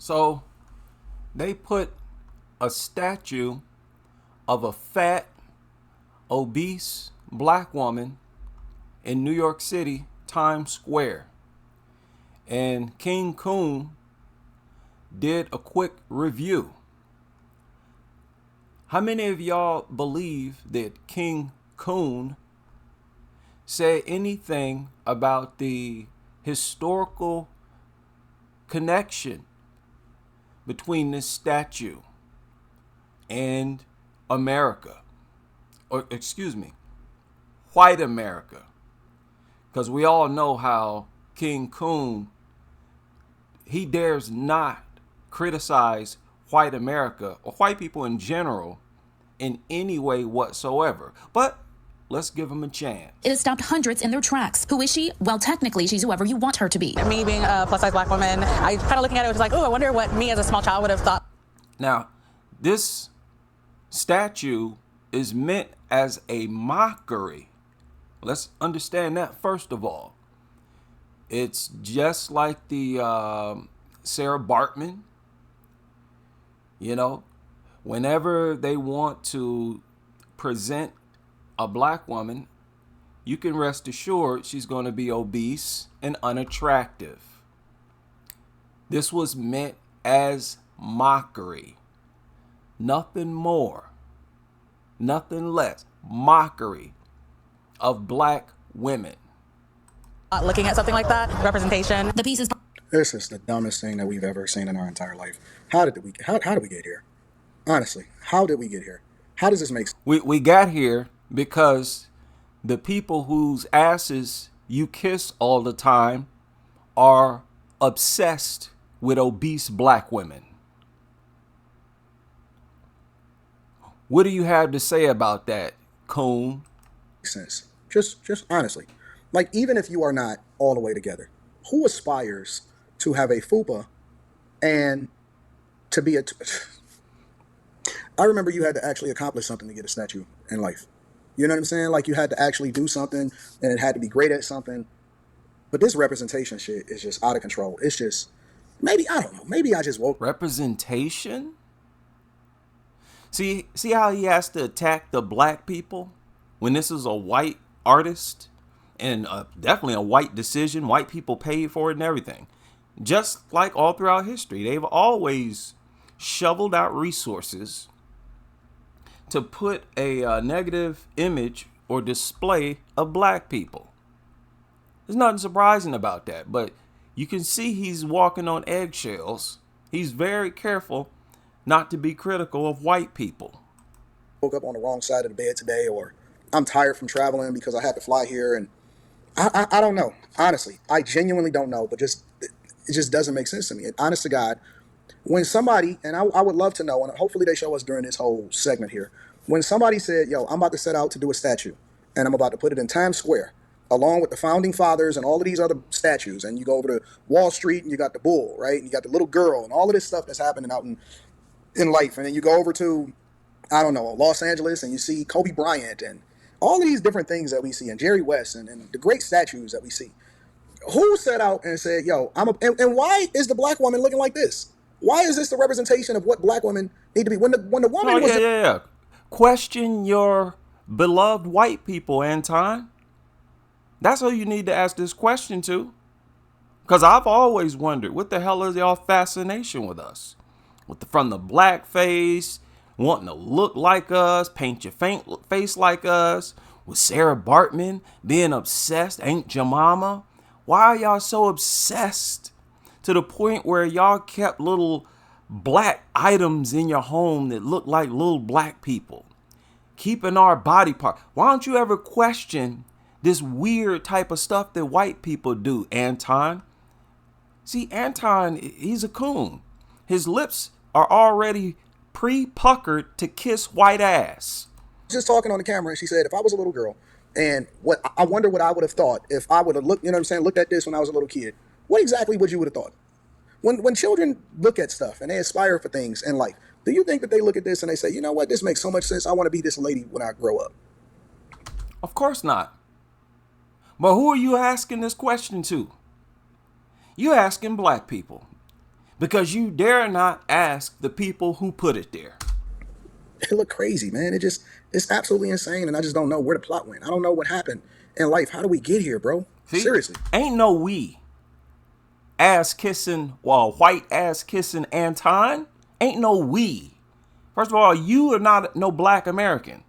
So they put a statue of a fat, obese black woman in New York City, Times Square. And King Coon did a quick review. How many of y'all believe that King Coon said anything about the historical connection between this statue and America? Or, excuse me, white America. Because we all know how King Coon, he dares not criticize white America or white people in general in any way whatsoever. But let's give him a chance. It has stopped hundreds in their tracks. Who is she? Well, technically, she's whoever you want her to be. Me being a plus-size black woman, I kind of looking at it was like, oh, I wonder what me as a small child would have thought. Now, this statue is meant as a mockery. Let's understand that first of all. It's just like the Sarah Bartman. You know, whenever they want to present a black woman, you can rest assured she's going to be obese and unattractive. This was meant as mockery. Nothing more, nothing less. Mockery of black women. Looking at something like that, representation. The piece is... This is the dumbest thing that we've ever seen in our entire life. How did we get here? Honestly, how did we get here? How does this make sense? We got here because the people whose asses you kiss all the time are obsessed with obese black women. What do you have to say about that, Coon? Sense. Just honestly. Like, even if you are not all the way together, who aspires to have a fupa and to be a... I remember you had to actually accomplish something to get a statue in life. You know what I'm saying? Like, you had to actually do something, and it had to be great at something. But this representation shit is just out of control. It's just, maybe, I don't know, maybe I just woke... Representation? See how he has to attack the black people when this is a white artist and definitely a white decision. White people paid for it and everything. Just like all throughout history, they've always shoveled out resources to put a negative image or display of black people. There's nothing surprising about that, but you can see he's walking on eggshells. He's very careful not to be critical of white people. Woke up on the wrong side of the bed today, or I'm tired from traveling because I had to fly here, and I don't know. Honestly, I genuinely don't know, but it just doesn't make sense to me. And honest to God, when somebody, and I would love to know, and hopefully they show us during this whole segment here, when somebody said, yo, I'm about to set out to do a statue, and I'm about to put it in Times Square, along with the founding fathers and all of these other statues, and you go over to Wall Street, and you got the bull, right? And you got the little girl, and all of this stuff that's happening out in life. And then you go over to, I don't know, Los Angeles, and you see Kobe Bryant, and all of these different things that we see, and Jerry West, and the great statues that we see. Who set out and said, yo, and why is the black woman looking like this? Why is this the representation of what black women need to be? When the woman was... Yeah. Question your beloved white people, Anton. That's who you need to ask this question to. Because I've always wondered, what the hell is y'all fascination with us? From the black face, wanting to look like us, paint your face like us, with Sarah Bartman being obsessed, Aunt Jemima. Why are y'all so obsessed to the point where y'all kept little black items in your home that look like little black people? Keeping our body part. Why don't you ever question this weird type of stuff that white people do, Anton? See, Anton, he's a coon. His lips are already pre-puckered to kiss white ass. Just talking on the camera, and she said, if I was a little girl, and what I wonder what I would have thought if I would have looked, you know what I'm saying, looked at this when I was a little kid. What exactly would you would have thought? When children look at stuff and they aspire for things in life, do you think that they look at this and they say, you know what, this makes so much sense, I want to be this lady when I grow up? Of course not. But who are you asking this question to? You're asking black people. because you dare not ask the people who put it there. It looked crazy, man. It's absolutely insane, and I just don't know where the plot went. I don't know what happened in life. How do we get here, bro? See, Seriously. ain't no we ass kissing, well, white ass kissing Anton. Ain't no we. First of all, you are not no black American.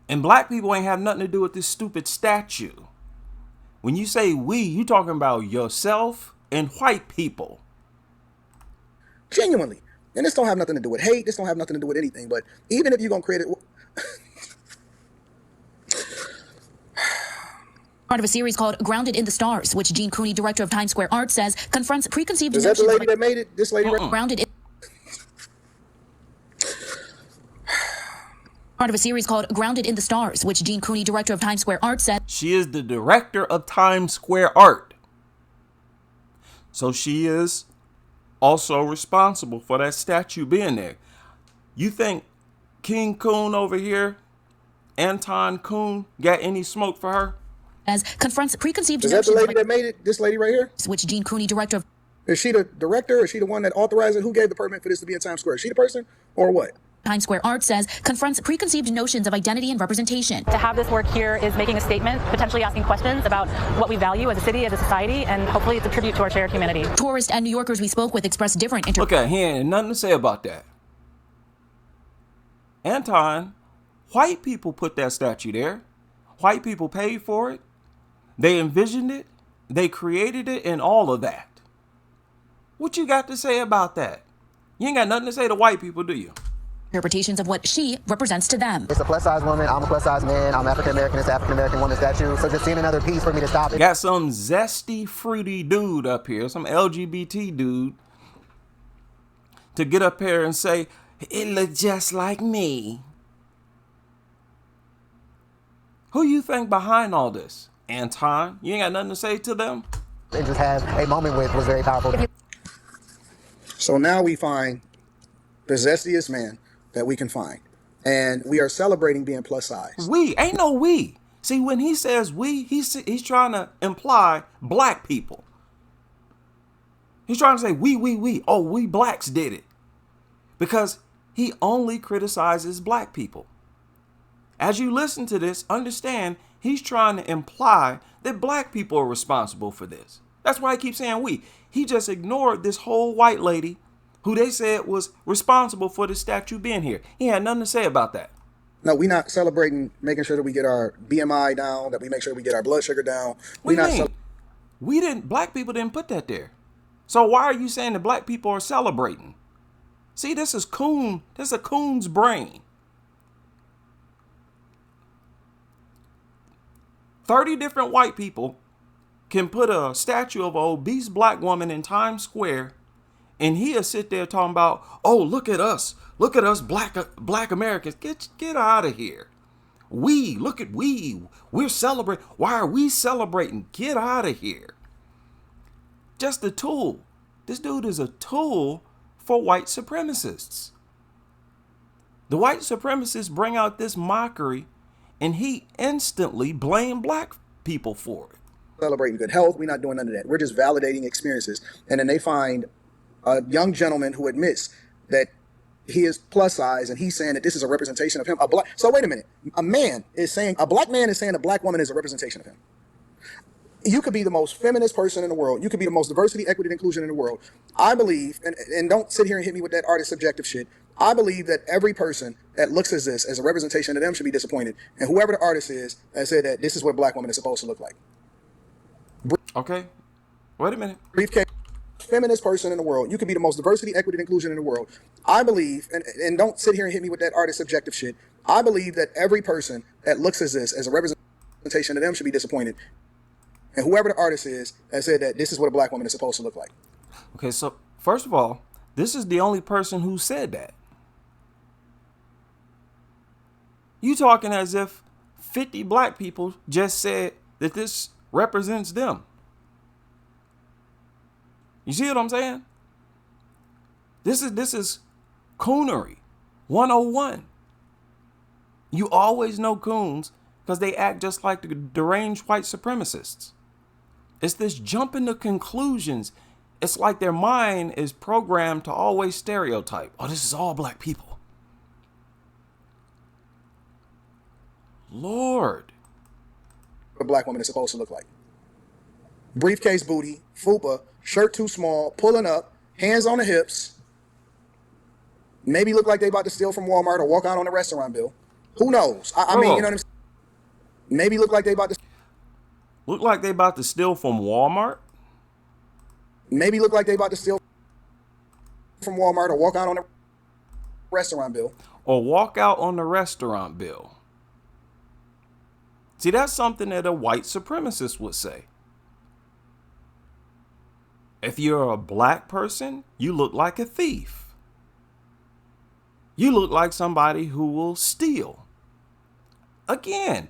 And black people ain't have nothing to do with this stupid statue. When you say we, you talking about yourself and white people. Genuinely. And this don't have nothing to do with hate. This don't have nothing to do with anything. But even if you're going to create it... Part of a series called Grounded in the Stars, which Gene Cooney, director of Times Square Art, says confronts preconceived Is that the notions lady that made it? This lady right? grounded in... Part of a series called Grounded in the Stars, which Gene Cooney, director of Times Square Art, said She is the director of Times Square Art. So she is also responsible for that statue being there. You think King Coon over here, Anton Coon, got any smoke for her? as confronts preconceived Is that the notions lady that made it? This lady right here? which Gene Cooney, director of Is she the director? Is she the one that authorized it? Who gave the permit for this to be in Times Square? Is she the person or what? Times Square Art says confronts preconceived notions of identity and representation. To have this work here is making a statement, potentially asking questions about what we value as a city, as a society, and hopefully it's a tribute to our shared humanity. Tourists and New Yorkers we spoke with expressed different Okay, he ain't nothing to say about that. Anton, white people put that statue there. White people paid for it. They envisioned it. They created it and all of that. What you got to say about that? You ain't got nothing to say to white people, do you? interpretations of what she represents to them. It's a plus size woman. I'm a plus size man. I'm African American. It's African American woman statue. So just seeing another piece for me to stop it. Got some zesty, fruity dude up here, some LGBT dude, to get up here and say, it looked just like me. Who you think behind all this? Anton? You ain't got nothing to say to them? And just have a moment with was very powerful. So now we find the zestiest man that we can find. And we are celebrating being plus size. We. Ain't no we. See, when he says we, he's trying to imply black people. He's trying to say we. Oh, we blacks did it. Because he only criticizes black people. As you listen to this, understand he's trying to imply that black people are responsible for this. That's why he keeps saying we. He just ignored this whole white lady who they said was responsible for the statue being here. He had nothing to say about that. No, we're not celebrating making sure that we get our BMI down, that we make sure we get our blood sugar down. What do you mean? Black people didn't put that there. So why are you saying that black people are celebrating? See, this is a coon's brain. 30 different white people can put a statue of an obese black woman in Times Square, and he'll sit there talking about, oh, look at us black Americans. Get out of here. We're celebrating. Why are we celebrating? Get out of here. Just a tool. This dude is a tool for white supremacists. The white supremacists bring out this mockery, and he instantly blamed black people for it. Celebrating good health. We're not doing none of that. We're just validating experiences. And then they find a young gentleman who admits that he is plus size, and he's saying that this is a representation of him. So wait a minute. A black man is saying a black woman is a representation of him. You could be the most feminist person in the world. You could be the most diversity, equity, and inclusion in the world. I believe, and don't sit here and hit me with that artist subjective shit. I believe that every person that looks at this as a representation of them should be disappointed. And whoever the artist is that said that this is what a black woman is supposed to look like. Okay. Wait a minute. Briefcase, feminist person in the world. You could be the most diversity, equity, and inclusion in the world. I believe, and don't sit here and hit me with that artist subjective shit. I believe that every person that looks at this as a representation of them should be disappointed. And whoever the artist is that said that this is what a black woman is supposed to look like. Okay, so first of all, this is the only person who said that. You talking as if 50 black people just said that this represents them. You see what I'm saying? This is coonery 101. You always know coons because they act just like the deranged white supremacists. It's this jumping to conclusions It's like their mind is programmed to always stereotype. Oh, this is all black people. Lord. A black woman is supposed to look like. Briefcase booty, fupa, shirt too small, pulling up, hands on the hips. Maybe look like they about to steal from Walmart or walk out on a restaurant bill. Who knows? I mean, you know what I'm saying? Maybe look like they about to... Look like they about to steal from Walmart? Maybe look like they about to steal from Walmart or walk out on a restaurant bill. Or walk out on the restaurant bill. See, that's something that a white supremacist would say. If you're a black person, you look like a thief. You look like somebody who will steal. Again,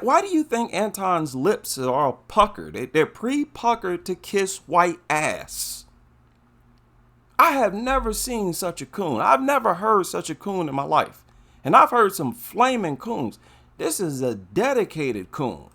why do you think Anton's lips are all puckered? They're pre-puckered to kiss white ass. I have never seen such a coon. I've never heard such a coon in my life. And I've heard some flaming coons. This is a dedicated coon.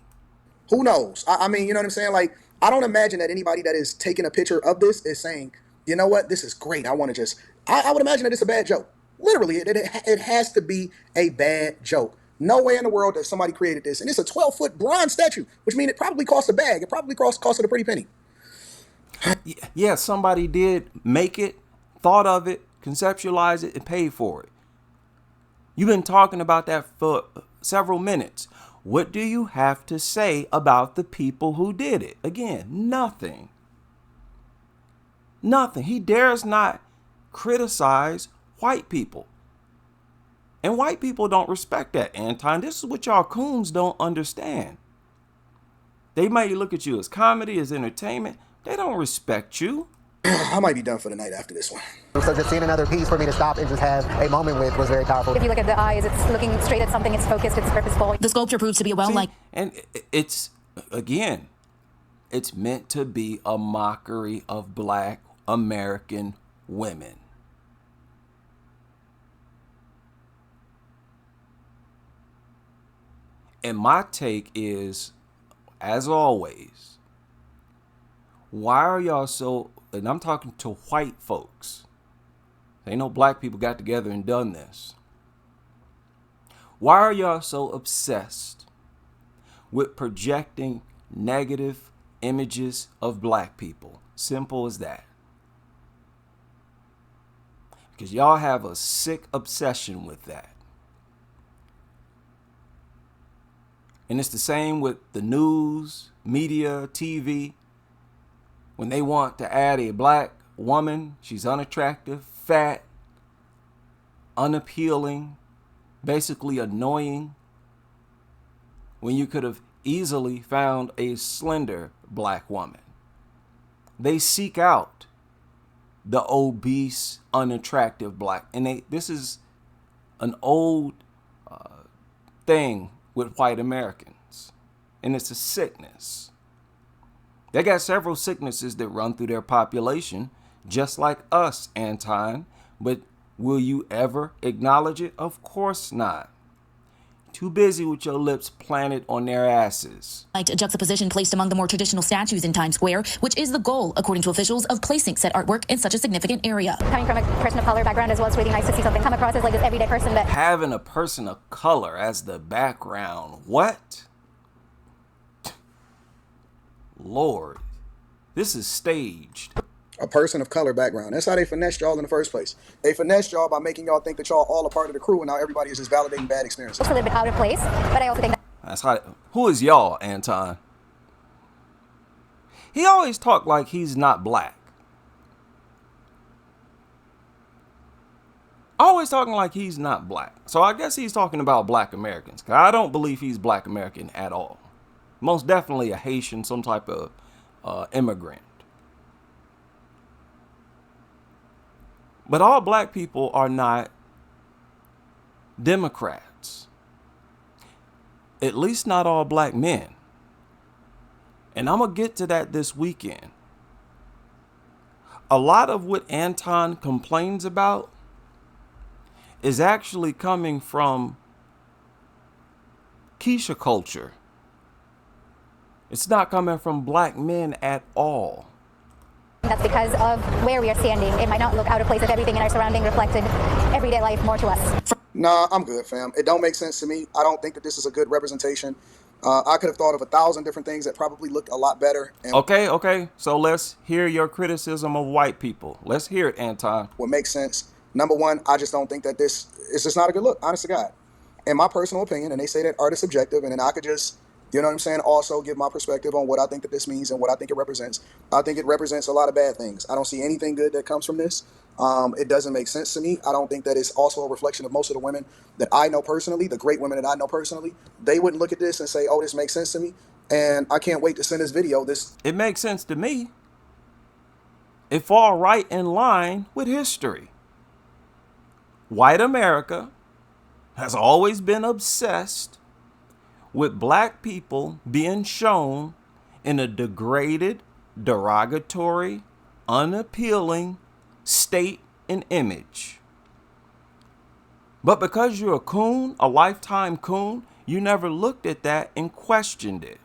Who knows? I mean, you know what I'm saying? Like, I don't imagine that anybody that is taking a picture of this is saying, you know what, this is great. I want to just, I would imagine that it's a bad joke. Literally, it has to be a bad joke. No way in the world that somebody created this. And it's a 12-foot bronze statue, which means it probably cost a bag. It probably costed a pretty penny. Yeah, somebody did make it, thought of it, conceptualized it, and paid for it. You've been talking about that for several minutes. What do you have to say about the people who did it? Again, nothing. Nothing. He dares not criticize white people. And white people don't respect that, Anton. This is what y'all coons don't understand. They might look at you as comedy, as entertainment. They don't respect you. I might be done for the night after this one. So just seeing another piece for me to stop and just have a moment with was very powerful. If you look at the eyes, it's looking straight at something, it's focused, it's purposeful. The sculpture proves to be and it's, again, it's meant to be a mockery of black American women. And my take is, as always, why are y'all so, and I'm talking to white folks. Ain't no black people got together and done this. Why are y'all so obsessed with projecting negative images of black people? Simple as that. Because y'all have a sick obsession with that. And it's the same with the news, media, TV. When they want to add a black woman, she's unattractive, fat, unappealing, basically annoying, when you could have easily found a slender black woman. They seek out the obese, unattractive black. And this is an old thing with white Americans. And it's a sickness. They got several sicknesses that run through their population, just like us, Anton. But will you ever acknowledge it? Of course not. Too busy with your lips planted on their asses. A juxtaposition placed among the more traditional statues in Times Square, which is the goal, according to officials, of placing said artwork in such a significant area. Coming from a person of color background as well, it's really nice to see something come across as like this everyday person that... Having a person of color as the background. What? Lord, this is staged. A person of color background. That's how they finessed y'all in the first place. They finessed y'all by making y'all think that y'all all a part of the crew, and now everybody is just validating bad experiences. It's a little bit out of place, but I also think That's how. Who is y'all, Anton? He always talk like he's not black. Always talking like he's not black. So I guess he's talking about black Americans. 'Cause I don't believe he's black American at all. Most definitely a Haitian, some type of immigrant. But all black people are not Democrats. At least not all black men. And I'm going to get to that this weekend. A lot of what Anton complains about is actually coming from Keisha culture. It's not coming from black men at all. That's because of where we are standing. It might not look out of place if everything in our surrounding reflected everyday life more to us. Nah, I'm good, fam. It don't make sense to me. I don't think that this is a good representation. I could have thought of 1,000 different things that probably looked a lot better. And Okay. So let's hear your criticism of white people. Let's hear it, Anton. what makes sense. Number one, I just don't think that this is just not a good look, honest to God. In my personal opinion, and they say that art is subjective, and then I could just, you know what I'm saying, also give my perspective on what I think that this means and what I think it represents. I think it represents a lot of bad things. I don't see anything good that comes from this. It doesn't make sense to me. I don't think that it's also a reflection of most of the women that I know personally, the great women that I know personally. They wouldn't look at this and say, oh, this makes sense to me. And I can't wait to send this video. It makes sense to me. It fall right in line with history. White America has always been obsessed with black people being shown in a degraded, derogatory, unappealing state and image. But because you're a coon, a lifetime coon, you never looked at that and questioned it.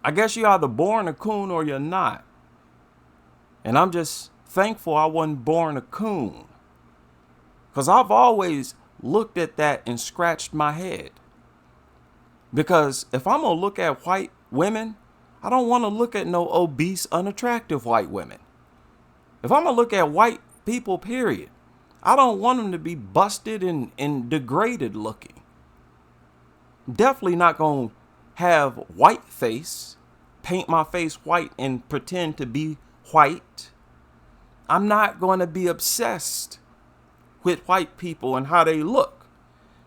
I guess you're either born a coon or you're not. And I'm just thankful I wasn't born a coon. Because I've always looked at that and scratched my head. Because if I'm going to look at white women, I don't want to look at no obese, unattractive white women. If I'm going to look at white people, period, I don't want them to be busted and degraded looking. Definitely not going to have white face, paint my face white and pretend to be white. I'm not going to be obsessed with white people and how they look,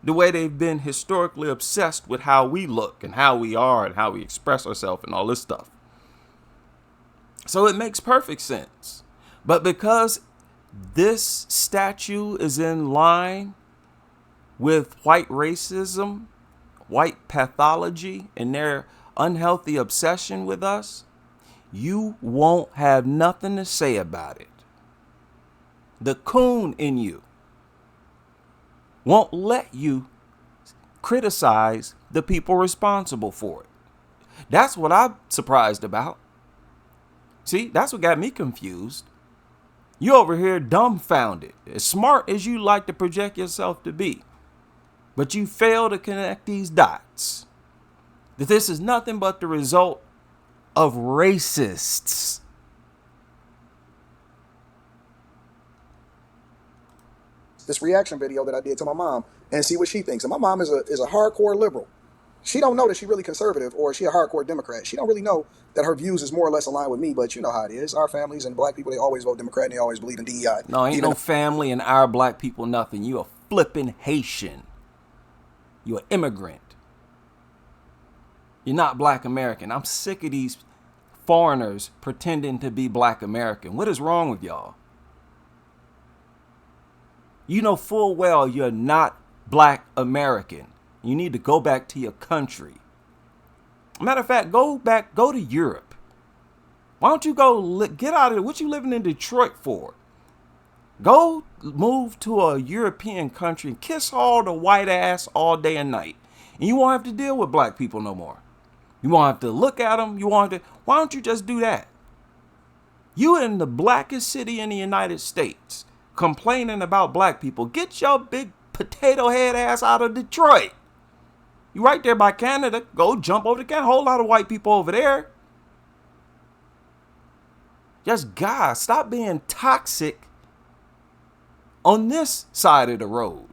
the way they've been historically obsessed with how we look and how we are and how we express ourselves and all this stuff. So it makes perfect sense. But because this statue is in line with white racism, white pathology, and their unhealthy obsession with us, you won't have nothing to say about it. The coon in you won't let you criticize the people responsible for it. That's what I'm surprised about. See, that's what got me confused. You over here dumbfounded, as smart as you like to project yourself to be, but you fail to connect these dots. That this is nothing but the result of racists. This reaction video that I did to my mom and see what she thinks. And my mom is a hardcore liberal. She don't know that she really conservative or she a hardcore Democrat. She don't really know that her views is more or less aligned with me, but you know how it is. Our families and black people, they always vote Democrat and they always believe in DEI. No, ain't no family and our black people nothing. You a flipping Haitian. You an immigrant. You're not black American. I'm sick of these foreigners pretending to be black American. What is wrong with y'all? You know full well you're not black American. You need to go back to your country. Matter of fact, go to Europe. Why don't you go get out of it? What you living in Detroit for? Go move to a European country and kiss all the white ass all day and night. And you won't have to deal with black people no more. You won't have to look at them. Why don't you just do that? You in the blackest city in the United States complaining about black people. Get your big potato head ass out of Detroit. You right there by Canada. Go jump over to Canada. Whole lot of white people over there. Just guys, stop being toxic on this side of the road.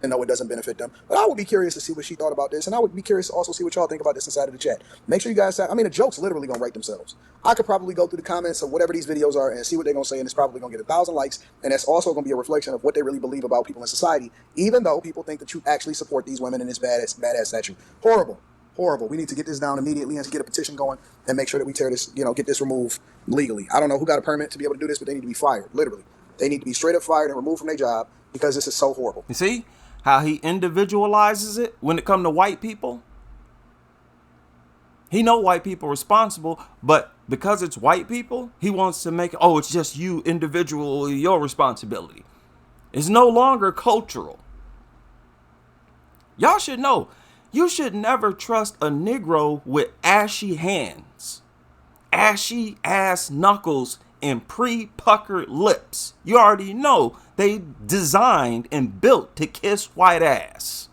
And no, it doesn't benefit them. But I would be curious to see what she thought about this. And I would be curious to also see what y'all think about this inside of the chat. Make sure you guys, the joke's literally going to write themselves. I could probably go through the comments of whatever these videos are and see what they're going to say. And it's probably going to get 1,000 likes. And that's also going to be a reflection of what they really believe about people in society. Even though people think that you actually support these women in this badass statue. Horrible. Horrible. We need to get this down immediately and get a petition going and make sure that we tear this, get this removed legally. I don't know who got a permit to be able to do this, but they need to be fired. Literally. They need to be straight up fired and removed from their job because this is so horrible. You see how he individualizes it when it comes to white people? He know white people responsible, but because it's white people, he wants to make it, it's just you individual, your responsibility. It's no longer cultural. Y'all should know, you should never trust a Negro with ashy hands. ashy ass knuckles and pre-puckered lips. You already know they designed and built to kiss white ass.